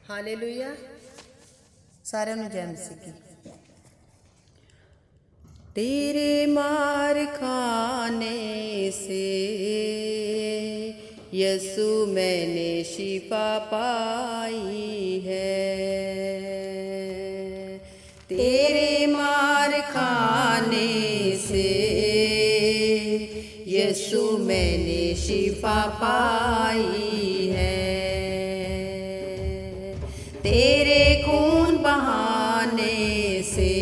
Hallelujah. साਰਿਆਂ ਨੂੰ ਜੈ ਮਸੀਹ की। तेरे मार खाने से यसु मैंने शिफा पाई है। तेरे मार खाने से यसु मैंने शिफा पाई है। तेरे खून बहाने से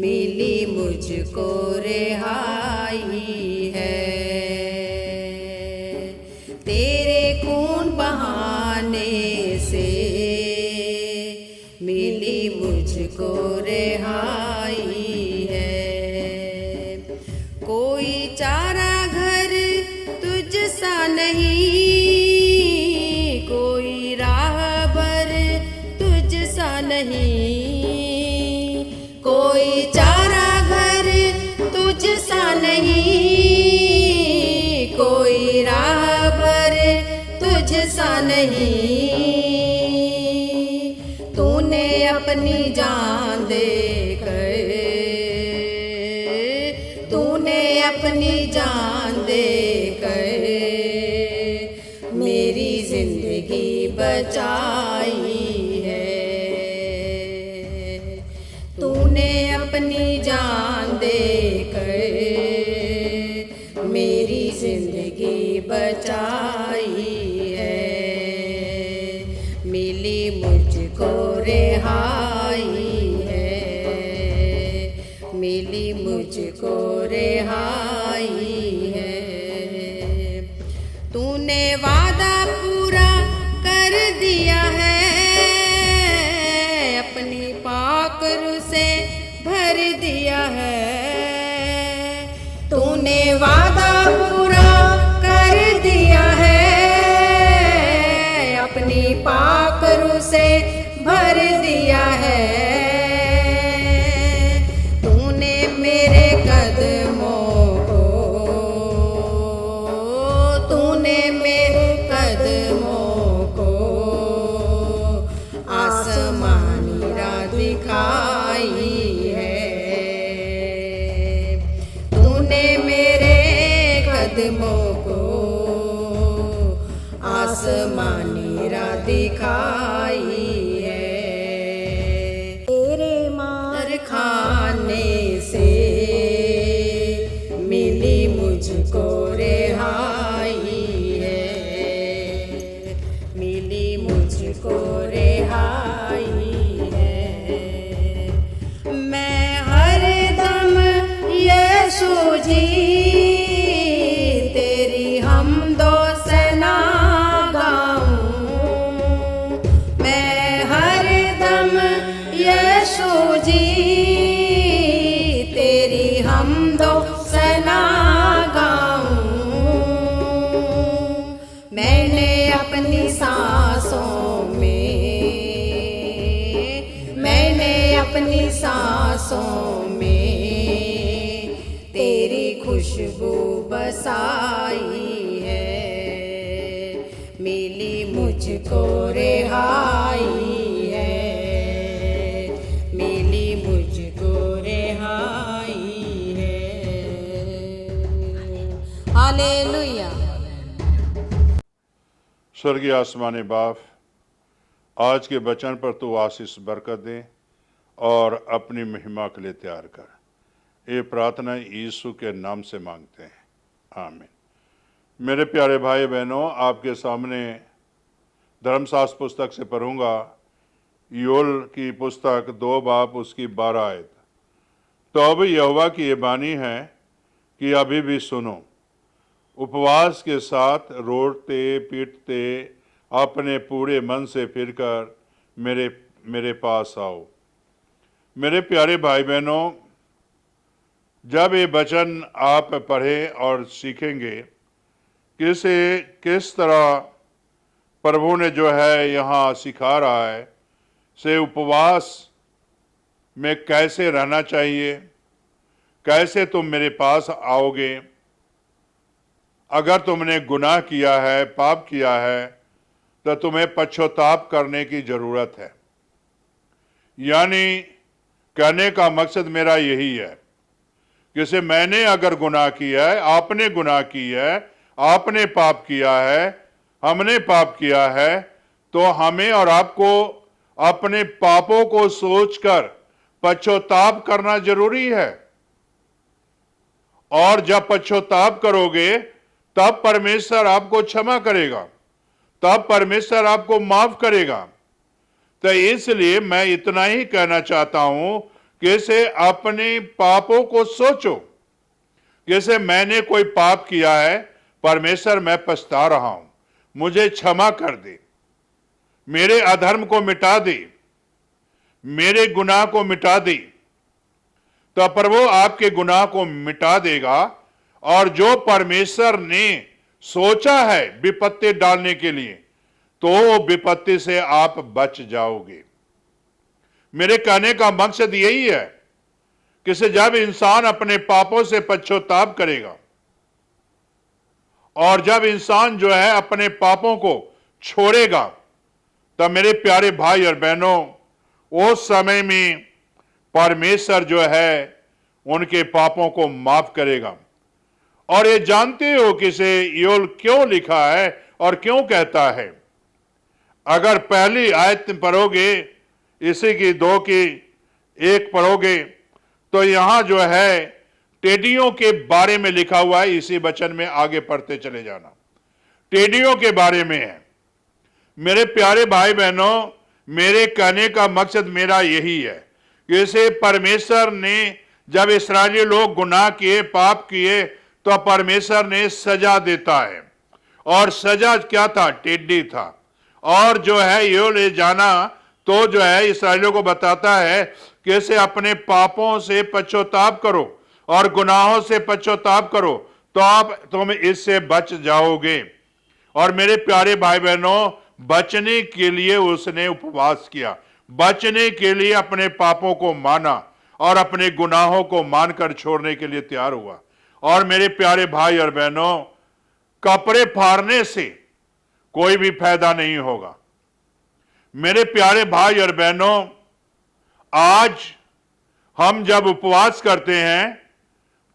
मिली मुझको रिहाई है। तेरे खून बहाने से मिली मुझको रिहाई है। कोई चारा घर तुझ सा नहीं, कोई राहबर तुझ सा नहीं, कोई चारा घर तुझ सा नहीं, कोई राहबर तुझ सा नहीं। तूने अपनी जान दे कर, तूने अपनी जान दे कर मेरी जिंदगी बचाई है। तूने अपनी जान दे कर मेरी जिंदगी बचाई है। मिली मुझको रिहाई है, मिली मुझको रिहाई है। तूने वादा पूरा कर दिया है, अपनी पाकरू से भर दिया है। तूने वादा पूरा कर दिया है, अपनी पाकरू से भर दिया है। तूने मेरे कदमों को, तूने मेरे कदमों को आसमानी राह दिखाई है। तूने मेरे कदमों को आसमानी राह दिखाई है। तेरे मार खाने से मिली मुझको रिहाई है, मिली मुझको रिहाई है। मैं हर दम यीशु जी तेरी हमदो सना गाऊं। मैं हर दम यीशु जी तेरी हमदो सना गाऊं। मैंने अपनी सांसों में, मैंने अपनी सांसों में तेरी खुशबू बसाई है। मिली मुझको रिहाई है, मिली मुझको रिहाई है। हालेलुया। स्वर्गीय आसमानी बाप, आज के वचन पर तू आशीष बरकत दे और अपनी महिमा के लिए तैयार कर। ये प्रार्थना यीशु के नाम से मांगते हैं, आमीन। मेरे प्यारे भाई बहनों, आपके सामने धर्मशास्त्र पुस्तक से पढ़ूंगा योल की पुस्तक 2 बाब उसकी 12 आयत। तो अब यहोवा की ये बानी है कि अभी भी सुनो, उपवास के साथ रोते पीटते अपने पूरे मन से फिरकर मेरे पास आओ। मेरे प्यारे भाई बहनों, जब ये वचन आप पढ़ें और सीखेंगे किस तरह प्रभु ने जो है यहाँ सिखा रहा है से उपवास में कैसे रहना चाहिए, कैसे तुम मेरे पास आओगे। अगर तुमने गुनाह किया है, पाप किया है, तो तुम्हें पश्चाताप करने की जरूरत है। यानी कहने का मकसद मेरा यही है, जैसे मैंने अगर गुनाह किया है, आपने गुनाह किया है, आपने पाप किया है, हमने पाप किया है, तो हमें और आपको अपने पापों को सोचकर पश्चाताप करना जरूरी है। और जब पश्चाताप करोगे तब परमेश्वर आपको क्षमा करेगा, तब परमेश्वर आपको माफ करेगा। तो इसलिए मैं इतना ही कहना चाहता हूं कि इसे अपने पापों को सोचो। जैसे मैंने कोई पाप किया है, परमेश्वर मैं पछता रहा हूं, मुझे क्षमा कर दे, मेरे अधर्म को मिटा दे, मेरे गुनाह को मिटा दे। तो प्रभु आपके गुनाह को मिटा देगा और जो परमेश्वर ने सोचा है विपत्ति डालने के लिए, तो विपत्ति से आप बच जाओगे। मेरे कहने का मकसद यही है कि जब इंसान अपने पापों से पश्चाताप करेगा और जब इंसान जो है अपने पापों को छोड़ेगा, तब मेरे प्यारे भाई और बहनों, उस समय में परमेश्वर जो है उनके पापों को माफ करेगा। और ये जानते हो कि इसे योल क्यों लिखा है और क्यों कहता है? अगर पहली आयत पढ़ोगे, इसी की 2 की 1 पढ़ोगे, तो यहां जो है टेडियों के बारे में लिखा हुआ है। इसी वचन में आगे पढ़ते चले जाना, टेडियों के बारे में है। मेरे प्यारे भाई बहनों, मेरे कहने का मकसद मेरा यही है कि इसे परमेश्वर ने जब इस्राएली लोग गुनाह किए, पाप किए, तो परमेश्वर ने सजा देता है। और सजा क्या था? टेढ़ी था। और जो है यो ले जाना, तो जो है इस्राएलियों को बताता है कि इसे अपने पापों से पश्चाताप करो और गुनाहों से पश्चाताप करो, तो तुम इससे बच जाओगे। और मेरे प्यारे भाई बहनों, बचने के लिए उसने उपवास किया, बचने के लिए अपने पापों को माना और अपने गुनाहों को मानकर छोड़ने के लिए तैयार हुआ। और मेरे प्यारे भाई और बहनों, कपड़े फाड़ने से कोई भी फायदा नहीं होगा। मेरे प्यारे भाई और बहनों, आज हम जब उपवास करते हैं,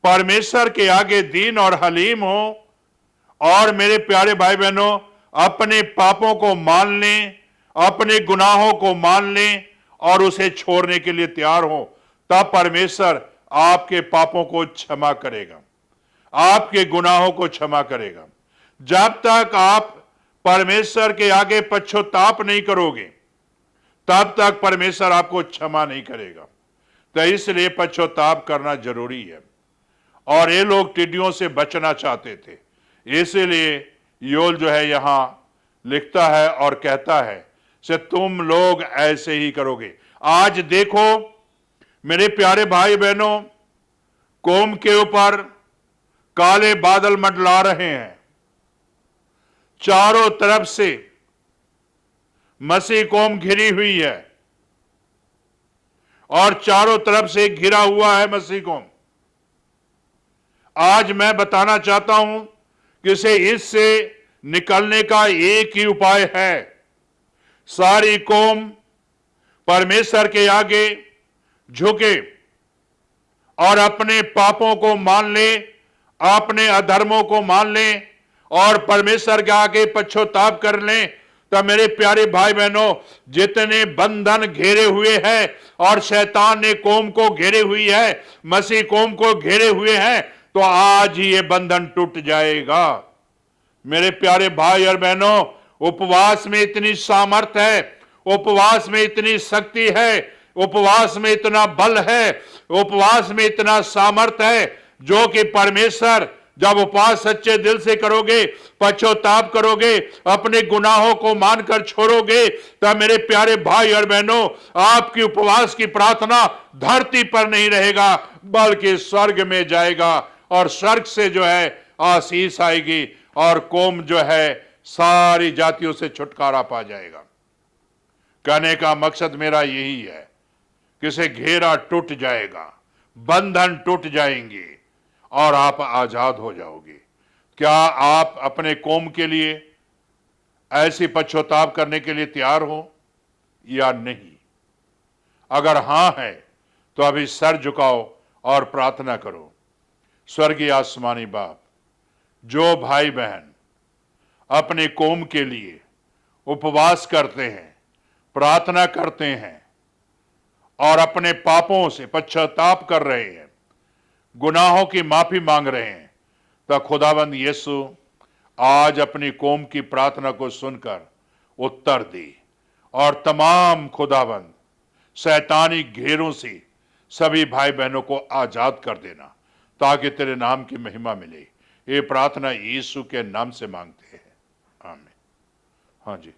परमेश्वर के आगे दीन और हलीम हो और मेरे प्यारे भाई बहनों अपने पापों को मान लें, अपने गुनाहों को मान लें और उसे छोड़ने के लिए तैयार हो, तब परमेश्वर आपके पापों को क्षमा करेगा, आपके गुनाहों को क्षमा करेगा। जब तक आप परमेश्वर के आगे पश्चाताप नहीं करोगे, तब तक परमेश्वर आपको क्षमा नहीं करेगा। तो इसलिए पश्चाताप करना जरूरी है। और ये लोग टिड्डियों से बचना चाहते थे, इसलिए योल जो है यहां लिखता है और कहता है से तुम लोग ऐसे ही करोगे। आज देखो मेरे प्यारे भाई बहनों, कौम के ऊपर काले बादल मंडला रहे हैं, चारों तरफ से मसीह कौम घिरी हुई है और चारों तरफ से घिरा हुआ है मसीह कौम। आज मैं बताना चाहता हूं कि इससे निकलने का एक ही उपाय है, सारी कौम परमेश्वर के आगे झुके और अपने पापों को मान ले, अपने अधर्मों को मान ले और परमेश्वर के आगे पश्चाताप कर लें। तो मेरे प्यारे भाई बहनों, जितने बंधन घेरे हुए हैं और शैतान ने कौम को घेरे हुई है, मसीह कौम को घेरे हुए हैं, तो आज ही ये बंधन टूट जाएगा। मेरे प्यारे भाई और बहनों, उपवास में इतनी सामर्थ है, उपवास में इतनी शक्ति है, उपवास में इतना बल है, उपवास में इतना सामर्थ है, जो कि परमेश्वर जब उपवास सच्चे दिल से करोगे, पश्चाताप करोगे, अपने गुनाहों को मानकर छोड़ोगे, तब मेरे प्यारे भाई और बहनों, आपकी उपवास की प्रार्थना धरती पर नहीं रहेगा बल्कि स्वर्ग में जाएगा और स्वर्ग से जो है आशीष आएगी और कौम जो है सारी जातियों से छुटकारा पा जाएगा। कहने का मकसद मेरा यही है कि से घेरा टूट जाएगा, बंधन टूट जाएंगे और आप आजाद हो जाओगे। क्या आप अपने कौम के लिए ऐसी पश्चाताप करने के लिए तैयार हो या नहीं? अगर हां है तो अभी सर झुकाओ और प्रार्थना करो। स्वर्गीय आसमानी बाप, जो भाई बहन अपने कौम के लिए उपवास करते हैं, प्रार्थना करते हैं और अपने पापों से पश्चाताप कर रहे हैं, गुनाहों की माफी मांग रहे हैं, तो खुदावंद यीशु आज अपनी कौम की प्रार्थना को सुनकर उत्तर दे और तमाम खुदावंद शैतानी घेरों से सभी भाई बहनों को आजाद कर देना, ताकि तेरे नाम की महिमा मिले। ये प्रार्थना यीशु के नाम से मांगते हैं, आमीन। हाँ जी।